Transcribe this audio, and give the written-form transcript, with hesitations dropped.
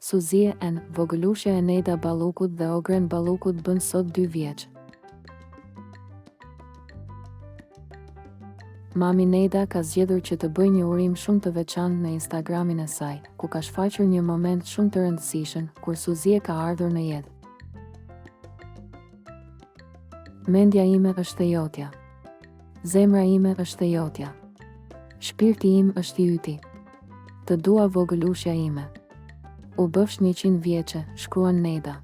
Suzie N, vogëlushja e Neda Ballukut dhe Ogren Ballukut bën sot 2 vjeç. Mami Neda ka zgjedhur që të bëjë një urim shumë të veçantë në Instagramin e saj, ku ka shfaqur një moment shumë të rëndësishëm kur Suzie ka ardhur në jetë. Mendja ime është e jotja. Zemra ime është e jotja. Shpirti im është i yti. Të dua vogëlushja ime. U bëfsh 100 vjeçe, shkruan Neda.